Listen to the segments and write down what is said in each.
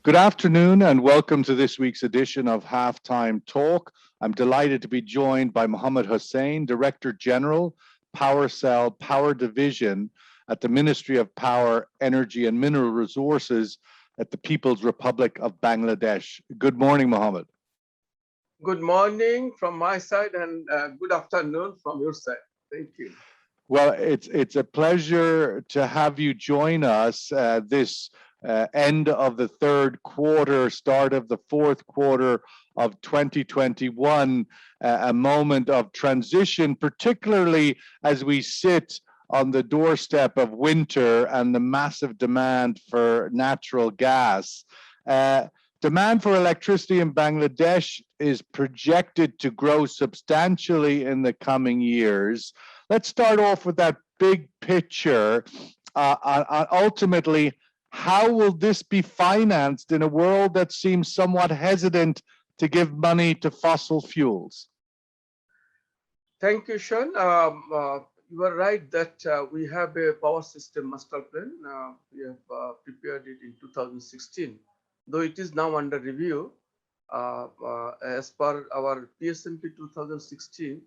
Good afternoon and welcome to this week's edition of Halftime Talk. I'm delighted to be joined by Mohammad Hossain, Director General, Power Cell Power Division at the Ministry of Power, Energy and Mineral Resources at the People's Republic of Bangladesh. Good morning, Mohammad. Good morning from my side and good afternoon from your side. Thank you. Well, it's a pleasure to have you join us this end of the third quarter, start of the fourth quarter of 2021, a moment of transition, particularly as we sit on the doorstep of winter and the massive demand for natural gas. Demand for electricity in Bangladesh is projected to grow substantially in the coming years. Let's start off with that big picture. Ultimately, how will this be financed in a world that seems somewhat hesitant to give money to fossil fuels? Thank you, Sean. You are right that we have a power system master plan. We have prepared it in 2016, though it is now under review. As per our PSMP 2016,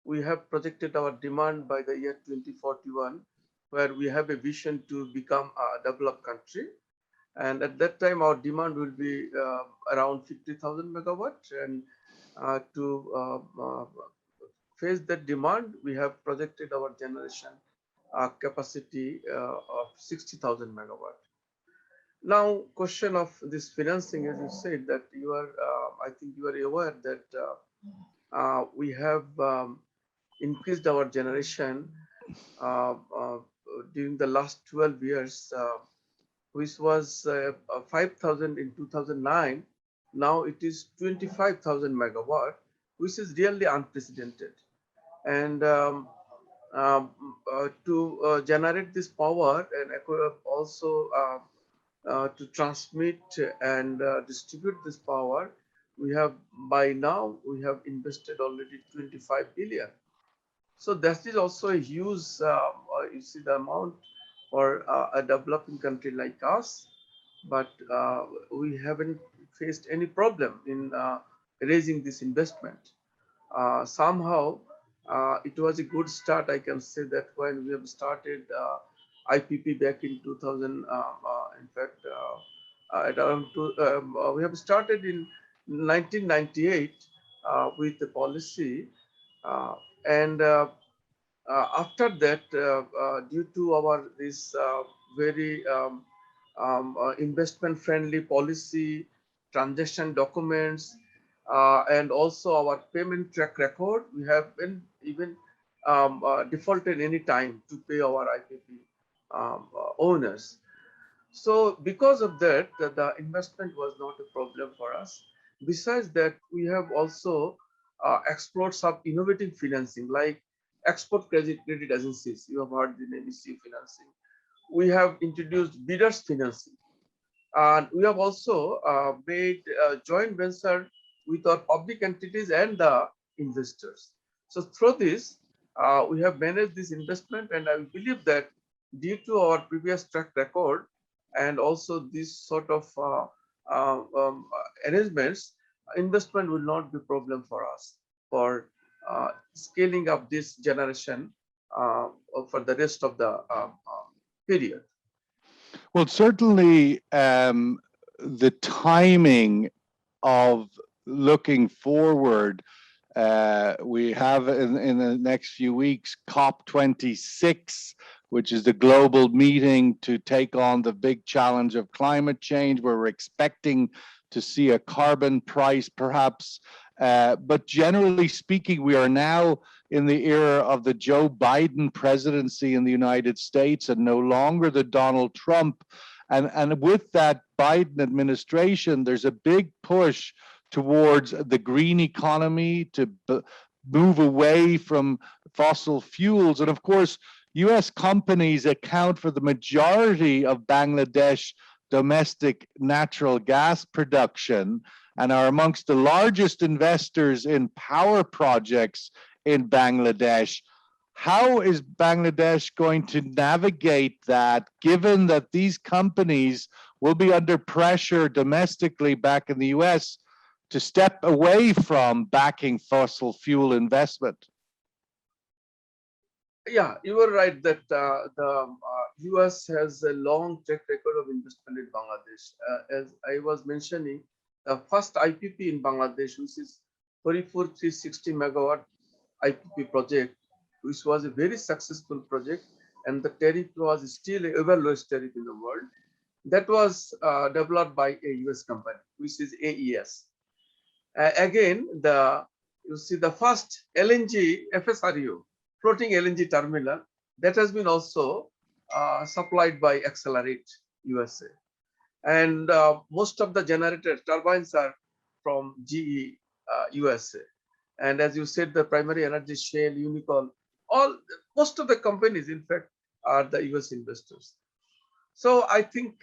we have projected our demand by the year 2041, where we have a vision to become a developed country. And at that time, our demand will be around 50,000 megawatt. And to face that demand, we have projected our generation capacity of 60,000 megawatt. Now, question of this financing, as you said, that you are, I think you are aware that we have increased our generation during the last 12 years, which was 5,000 in 2009. Now it is 25,000 megawatt, which is really unprecedented. And to generate this power and also to transmit and distribute this power, we have invested already 25 billion. So that is also a huge, you see the amount for a developing country like us, but we haven't faced any problem in raising this investment. Somehow, it was a good start. I can say that when we have started IPP back in 2000, in fact, at around we have started in 1998 with the policy. And after that, due to our this very investment-friendly policy, transaction documents, and also our payment track record, we have been even defaulted any time to pay our IPP owners. So because of that, the investment was not a problem for us. Besides that, we have also explored some innovative financing like export credit agencies. You have heard the name ECU financing. We have introduced bidders financing. And we have also made a joint venture with our public entities and the investors. So through this, we have managed this investment, and I believe that due to our previous track record and also this sort of arrangements, investment will not be a problem for us for scaling up this generation for the rest of the period. Well, certainly the timing of looking forward, we have in the next few weeks COP26, which is the global meeting to take on the big challenge of climate change, where we're expecting to see a carbon price perhaps. But generally speaking, we are now in the era of the Joe Biden presidency in the United States and no longer the Donald Trump. And with that Biden administration, there's a big push towards the green economy to move away from fossil fuels. And of course, US companies account for the majority of Bangladesh domestic natural gas production and are amongst the largest investors in power projects in Bangladesh. How is Bangladesh going to navigate that, given that these companies will be under pressure domestically back in the US to step away from backing fossil fuel investment? Yeah, you were right that the US has a long track record of investment in Bangladesh. As I was mentioning, the first IPP in Bangladesh, which is 360 megawatt IPP project, which was a very successful project, and the tariff was still a ever lowest tariff in the world. That was developed by a US company, which is AES. Again, you see the first LNG FSRU, floating LNG terminal, that has been also supplied by Accelerate USA. And most of the generator turbines are from GE USA. And as you said, the primary energy shale, Unicol, most of the companies, in fact, are the US investors. So I think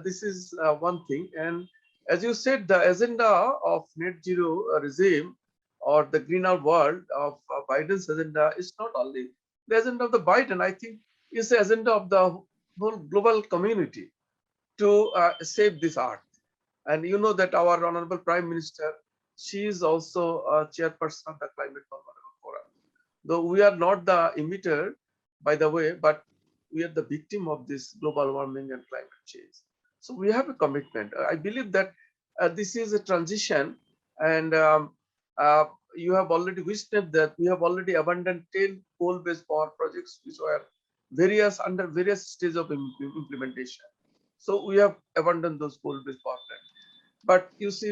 this is one thing. And as you said, the agenda of net zero regime or the greener world of Biden's agenda is not only the agenda of the Biden. I think is the agenda of the whole global community to save this earth. And you know that our honorable Prime Minister, she is also a chairperson of the Climate Forum. Though we are not the emitter, by the way, but we are the victim of this global warming and climate change. So we have a commitment. I believe that this is a transition, and you have already witnessed that we have already abandoned 10 coal-based power projects which were under various stages of implementation. So we have abandoned those coal-based power plants. But you see,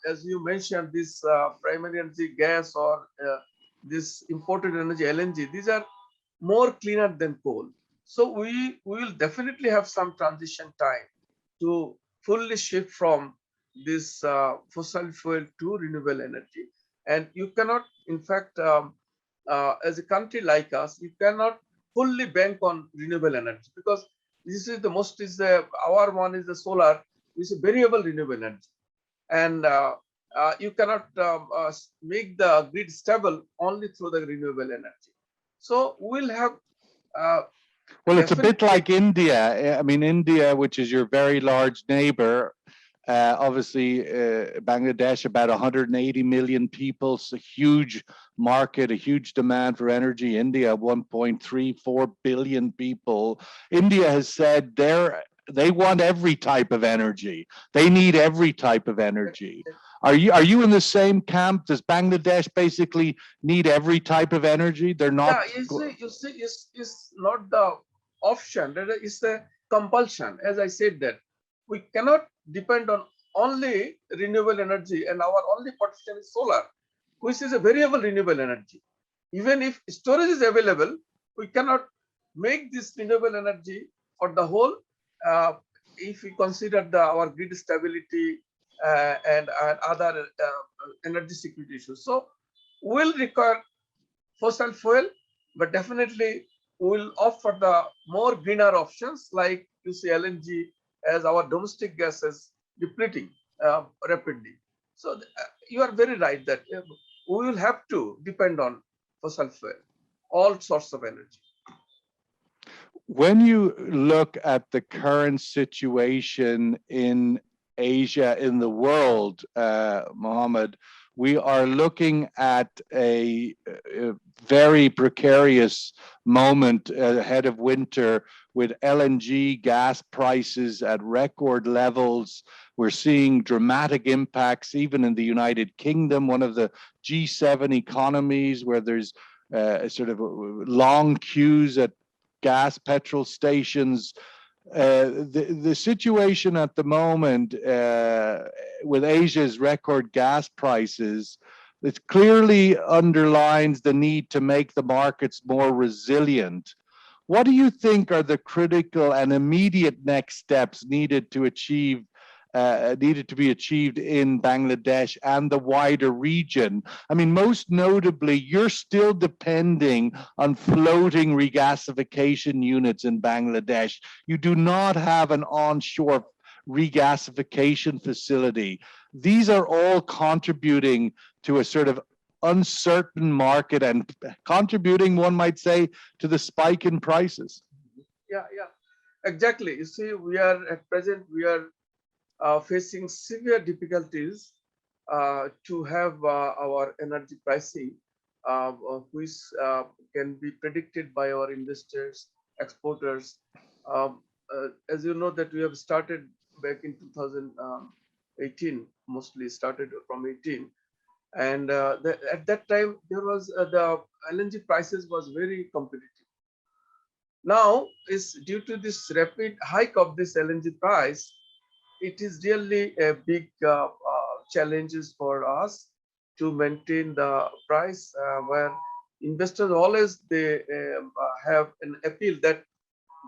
as you mentioned, this primary energy gas or this imported energy LNG, these are more cleaner than coal. So we will definitely have some transition time to fully shift from this fossil fuel to renewable energy. And you cannot, in fact, as a country like us, you cannot fully bank on renewable energy, because this is our one is the solar, which is variable renewable energy. And you cannot make the grid stable only through the renewable energy. So we'll have. Well, it's a bit like India. I mean, India, which is your very large neighbor, obviously Bangladesh, about 180 million people, so a huge market, a huge demand for energy. India, 1.34 billion people. India has said they want every type of energy. They need every type of energy. Are you in the same camp? Does Bangladesh basically need every type of energy? They're not. Yeah, you see, it's not the option. It's the compulsion. As I said, that we cannot depend on only renewable energy, and our only potential is solar, which is a variable renewable energy. Even if storage is available, we cannot make this renewable energy for the whole. If we consider our grid stability and other energy security issues, so we'll require fossil fuel, but definitely we'll opt for the more greener options like you see LNG, as our domestic gas is depleting rapidly. So you are very right that we will have to depend on fossil fuel, all sorts of energy. When you look at the current situation in Asia, in the world, Mohammad, we are looking at a very precarious moment ahead of winter with LNG gas prices at record levels. We're seeing dramatic impacts even in the United Kingdom, one of the G7 economies, where there's sort of long queues at petrol stations. The situation at the moment with Asia's record gas prices, it clearly underlines the need to make the markets more resilient. What do you think are the critical and immediate next steps needed to be achieved in Bangladesh and the wider region? I mean, most notably, you're still depending on floating regasification units in Bangladesh. You do not have an onshore regasification facility. These are all contributing to a sort of uncertain market and contributing, one might say, to the spike in prices. Yeah, yeah, exactly. You see, we are at present, we are facing severe difficulties to have our energy pricing, which can be predicted by our investors, exporters. As you know, that we have started back in 2018, mostly started from 18, and at that time there was the LNG prices was very competitive. Now, is due to this rapid hike of this LNG price, it is really a big challenges for us to maintain the price, where investors always they have an appeal that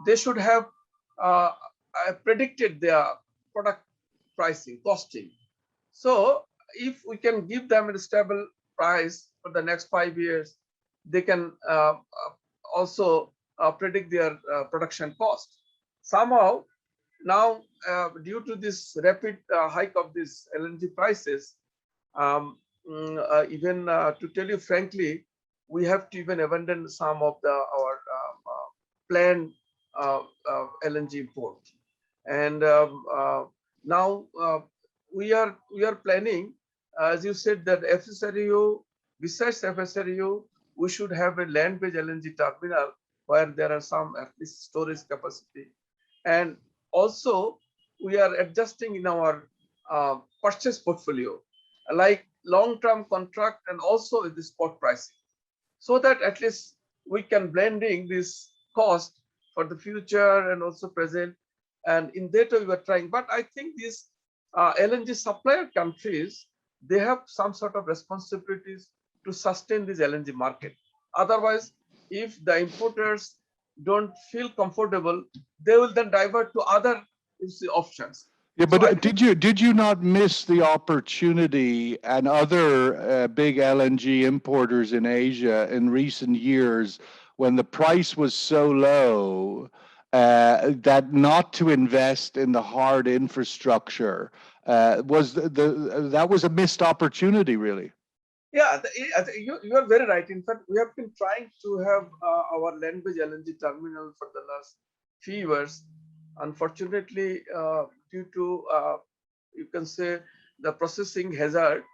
they should have uh, predicted their product pricing costing. So if we can give them a stable price for the next 5 years, they can also predict their production cost. Somehow now, due to this rapid hike of these LNG prices, even to tell you frankly, we have to even abandon some of our planned LNG import. And now we are planning, as you said, that FSRU, besides FSRU, we should have a land-based LNG terminal where there are some at least storage capacity. And also, we are adjusting in our purchase portfolio, like long-term contract and also the spot pricing, so that at least we can blending this cost for the future and also present. And in that way, we are trying. But I think these LNG supplier countries, they have some sort of responsibilities to sustain this LNG market. Otherwise, if the importers don't feel comfortable, they will then divert to other options. Yeah, So but I think, did you not miss the opportunity and other big LNG importers in Asia in recent years when the price was so low that not to invest in the hard infrastructure was that was a missed opportunity, really? yeah, you are very right. In fact, we have been trying to have our land-based LNG terminal for the last few years. Unfortunately, due to you can say the processing hazard,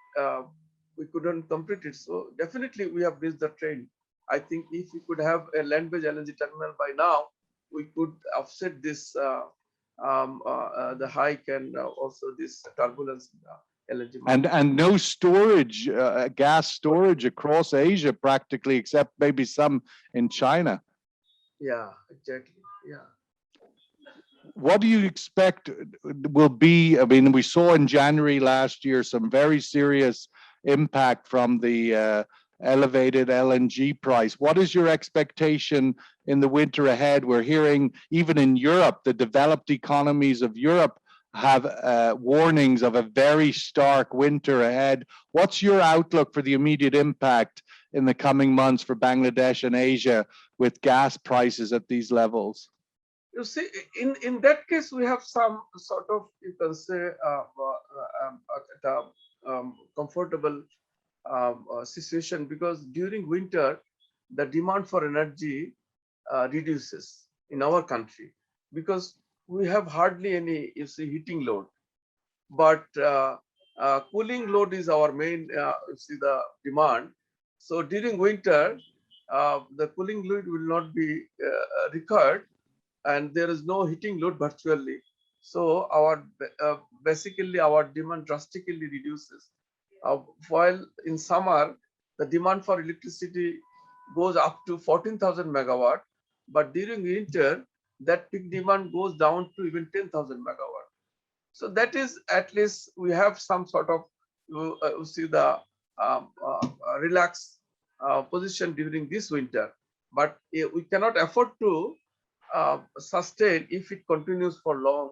we couldn't complete it. So definitely we have missed the train. I think if we could have a land-based LNG terminal by now, we could offset this the hike and also this turbulence in the LNG market. And no storage, gas storage across Asia practically, except maybe some in China. Yeah, exactly. Yeah. What do you expect will be? I mean, we saw in January last year some very serious impact from the elevated LNG price. What is your expectation in the winter ahead? We're hearing even in Europe, the developed economies of Europe have warnings of a very stark winter ahead. What's your outlook for the immediate impact in the coming months for Bangladesh and Asia with gas prices at these levels? You see, in that case, we have some sort of, you can say, comfortable situation, because during winter, the demand for energy reduces in our country, because we have hardly any, you see, heating load. But cooling load is our main, you see, the demand. So during winter, the cooling load will not be required, and there is no heating load virtually. So our basically our demand drastically reduces. While in summer, the demand for electricity goes up to 14,000 megawatt, but during winter, that peak demand goes down to even 10,000 megawatt. So that is, at least we have some sort of you see the relaxed position during this winter, but we cannot afford to sustain if it continues for long,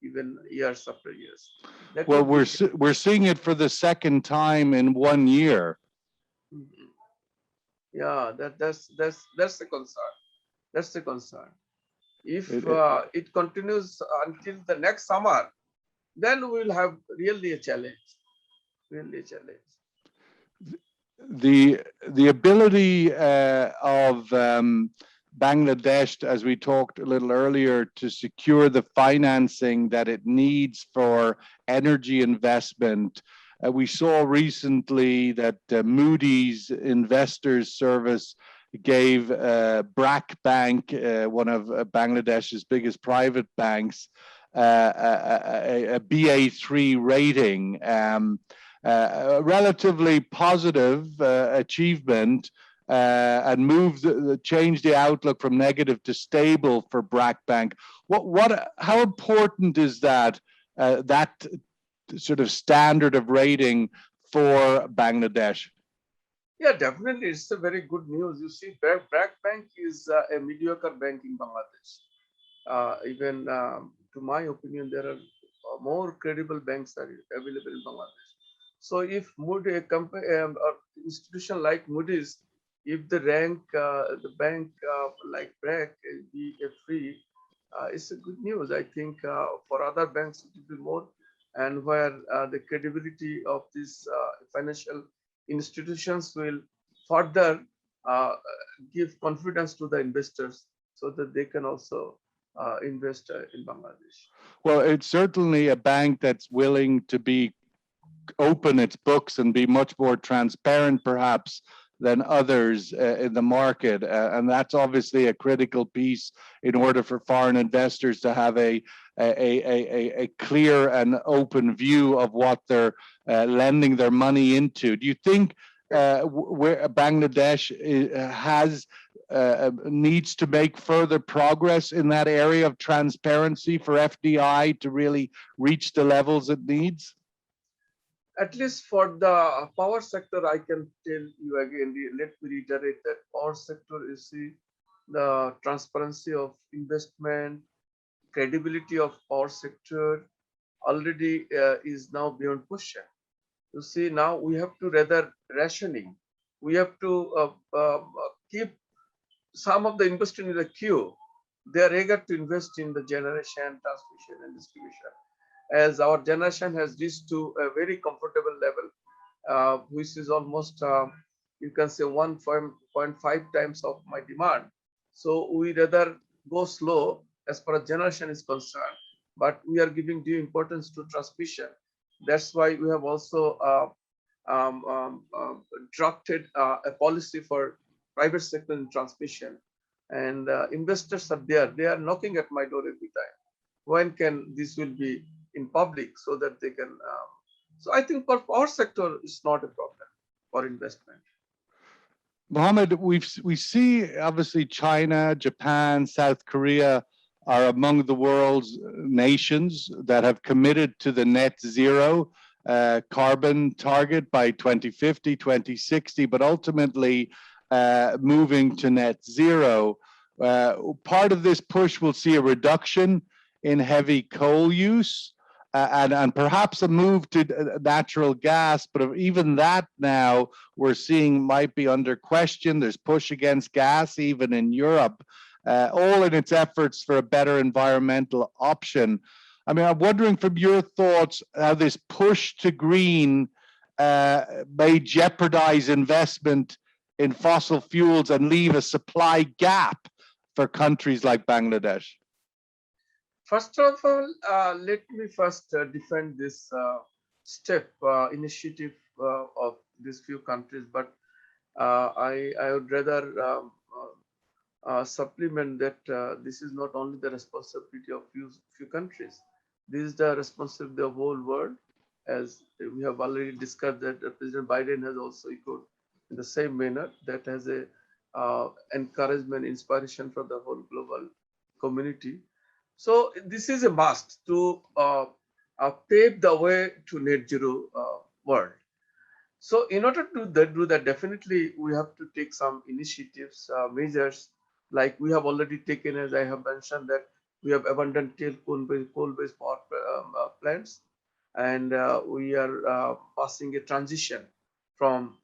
even years after years. That Well, would be, we're seeing it for the second time in 1 year. yeah, that's the concern. That's the concern. If it continues until the next summer, then we will have really a challenge. Really a challenge. the ability of Bangladesh, as we talked a little earlier, to secure the financing that it needs for energy investment. We saw recently that Moody's Investors Service gave BRAC Bank, one of Bangladesh's biggest private banks, a BA3 rating. A relatively positive achievement and changed the outlook from negative to stable for BRAC Bank. How important is that sort of standard of rating for Bangladesh? Yeah, definitely. It's a very good news. You see, BRAC Bank is a mediocre bank in Bangladesh. Even to my opinion, there are more credible banks are available in Bangladesh. So if Moody, or institution like Moody's, if they rank the bank like BRAC be a free, it's a good news. I think for other banks it will be more, and where the credibility of these financial institutions will further uh, give confidence to the investors so that they can also invest in Bangladesh. Well, it's certainly a bank that's willing to be open its books and be much more transparent, perhaps, than others in the market. And that's obviously a critical piece in order for foreign investors to have a clear and open view of what they're lending their money into. Do you think where Bangladesh has needs to make further progress in that area of transparency for FDI to really reach the levels it needs? At least for the power sector, I can tell you again, let me reiterate that power sector is the transparency of investment, credibility of power sector already is now beyond question. You see, now we have to rather rationing. We have to keep some of the investors in the queue. They are eager to invest in the generation, transmission, and distribution. As our generation has reached to a very comfortable level, which is almost, you can say, 1.5 times of my demand. So we rather go slow as far as generation is concerned, but we are giving due importance to transmission. That's why we have also drafted a policy for private sector in transmission. And investors are there. They are knocking at my door every time. When can this will be in public so that they can. So I think for power sector, it's not a problem for investment. Mohammad, we see obviously China, Japan, South Korea are among the world's nations that have committed to the net zero carbon target by 2050, 2060, but ultimately moving to net zero. Part of this push will see a reduction in heavy coal use and perhaps a move to natural gas, but even that now we're seeing might be under question. There's push against gas even in Europe, all in its efforts for a better environmental option. I mean, I'm wondering from your thoughts how this push to green may jeopardize investment in fossil fuels and leave a supply gap for countries like Bangladesh. First of all, let me first defend this step initiative of these few countries, but I would rather supplement that this is not only the responsibility of few countries. This is the responsibility of the whole world, as we have already discussed that President Biden has also echoed in the same manner that has a encouragement, inspiration for the whole global community. So this is a must to pave the way to net zero world. So in order to do that, definitely we have to take some initiatives, measures, like we have already taken, as I have mentioned, that we have abandoned coal-based power plants, and we are passing a transition from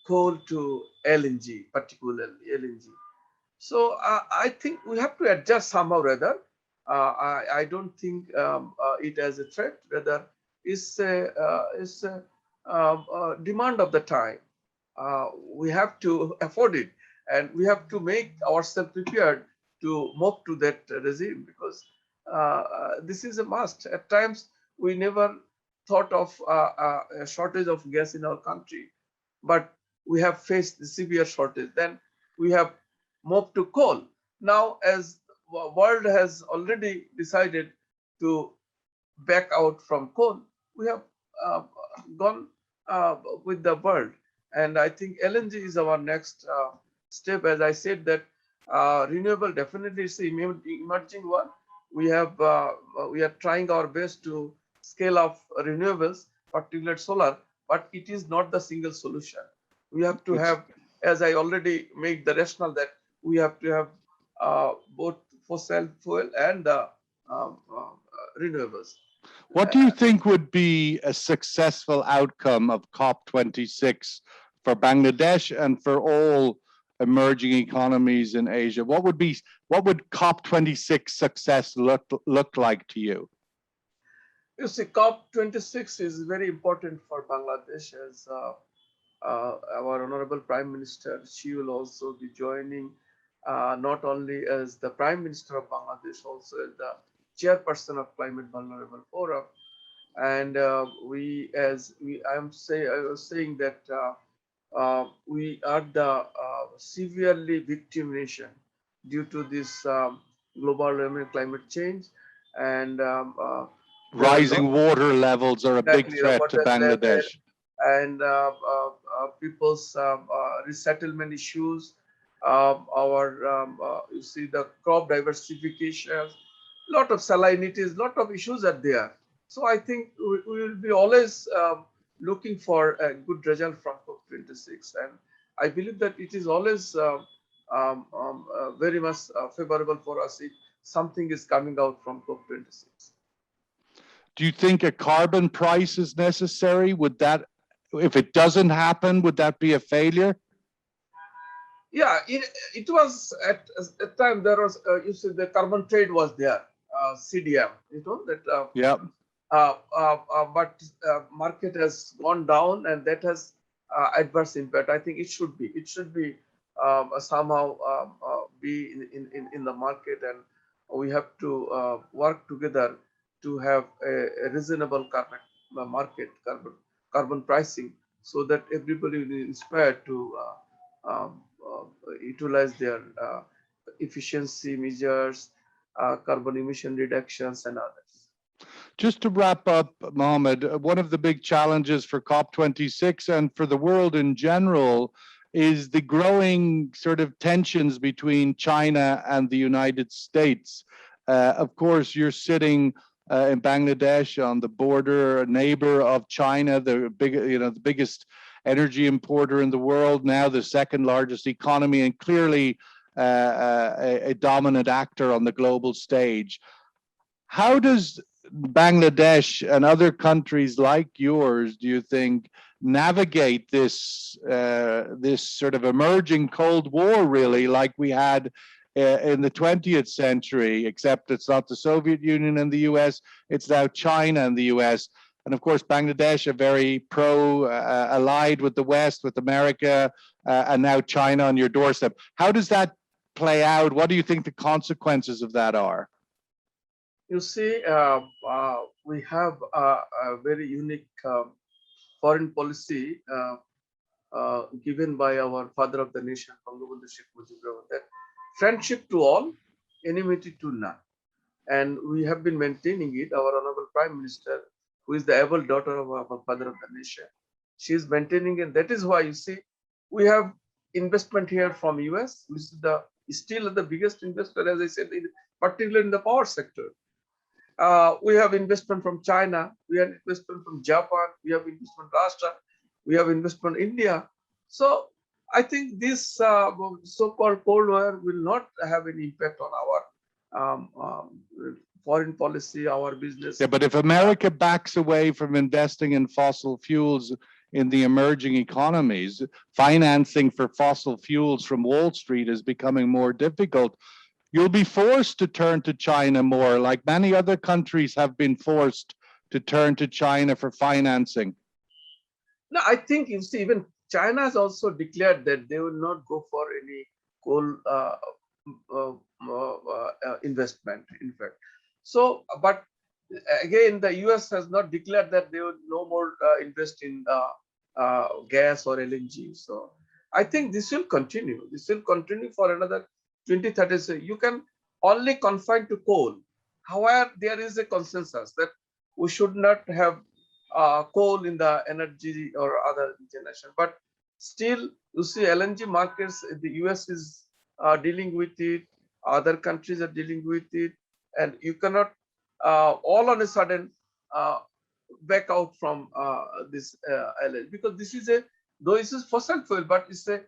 coal to LNG, particularly LNG. So I think we have to adjust somehow rather. I don't think it as a threat. Rather, it's a demand of the time. We have to afford it, and we have to make ourselves prepared to move to that regime, because this is a must. At times, we never thought of a shortage of gas in our country, but we have faced the severe shortage. Then we have moved to coal. Now, as the world has already decided to back out from coal, we have uh, gone with the world. And I think LNG is our next step. As I said, that renewable definitely is the emerging one. We are trying our best to scale up renewables, particularly solar, but it is not the single solution. We have to It's have, as I already made the rationale, that we have to have both fossil fuel and renewables. What do you think would be a successful outcome of COP26 for Bangladesh and for all emerging economies in Asia? What would COP26 success look like to you? You see, COP26 is very important for Bangladesh, as our Honorable Prime Minister, she will also be joining, not only as the Prime Minister of Bangladesh, also as the chairperson of Climate Vulnerable Forum. And I was saying that we are the severely victim nation due to this global warming, climate change, and there are a lot Rising water levels are a big exactly the threat to water level Bangladesh. and people's resettlement issues. You see the crop diversification, lot of salinities, lot of issues are there. So I think we will be always looking for a good result from COP26, and I believe that it is always very much favorable for us if something is coming out from COP26. Do you think a carbon price is necessary? Would that, if it doesn't happen, would that be a failure? Yeah, it was at a time there was you see the carbon trade was there, CDM, you know that Yeah. but market has gone down, and that has adverse impact. I think it should be somehow be in the market, and we have to work together to have a reasonable carbon market, carbon pricing, so that everybody will be inspired to utilize their efficiency measures, carbon emission reductions, and others. Just to wrap up, Mohammed, one of the big challenges for COP26 and for the world in general is the growing sort of tensions between China and the United States. Of course, you're sitting in Bangladesh on the border, a neighbor of China, the biggest energy importer in the world, now the second largest economy, and clearly a dominant actor on the global stage. How does Bangladesh and other countries like yours, do you think, navigate this sort of emerging Cold War, really, like we had in the 20th century, except it's not the Soviet Union and the US, it's now China and the US. And of course, Bangladesh are very allied with the West, with America, and now China on your doorstep. How does that play out? What do you think the consequences of that are? You see, we have a very unique foreign policy given by our father of the nation, Bangladesh Sheikh Mujibur, that friendship to all, enmity to none. And we have been maintaining it. Our Honorable Prime Minister, who is the able daughter of our father of the nation, she is maintaining it. That is why you see, we have investment here from US, which is still the biggest investor, as I said, particularly in the power sector. We have investment from China, we have investment from Japan, we have investment Russia, we have investment India. So I think this so-called Cold War will not have any impact on our foreign policy, our business. Yeah, but if America backs away from investing in fossil fuels in the emerging economies, financing for fossil fuels from Wall Street is becoming more difficult. You'll be forced to turn to China more, like many other countries have been forced to turn to China for financing. No, I think you see, even China has also declared that they will not go for any coal uh, investment, in fact. So, but again, the US has not declared that they will no more invest in gas or LNG. So, I think this will continue. This will continue for another 20, 30 years. You can only confine to coal. However, there is a consensus that we should not have coal in the energy or other generation. But still, you see LNG markets, the US is dealing with it, other countries are dealing with it, and you cannot all on a sudden uh, back out from this LNG, because this is a, though this is fossil fuel, but it's a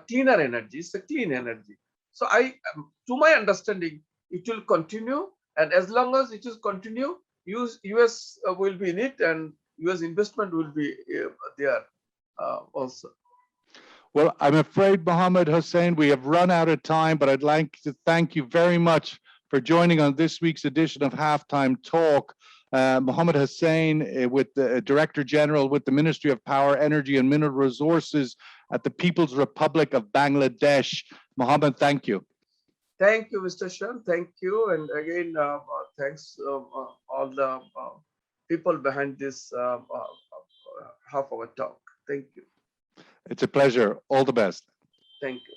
cleaner energy, it's a clean energy. So to my understanding, it will continue, and as long as it is continue, US will be in it, and US investment will be there also. Well, I'm afraid, Mohammed Hossain, we have run out of time, but I'd like to thank you very much for joining on this week's edition of Halftime Talk. Mohammed Hossain, with the Director General with the Ministry of Power, Energy and Mineral Resources at the People's Republic of Bangladesh. Mohammed, thank you. Thank you, Mr. Shan. Thank you. And again, thanks all the people behind this half hour talk. Thank you. It's a pleasure. All the best. Thank you.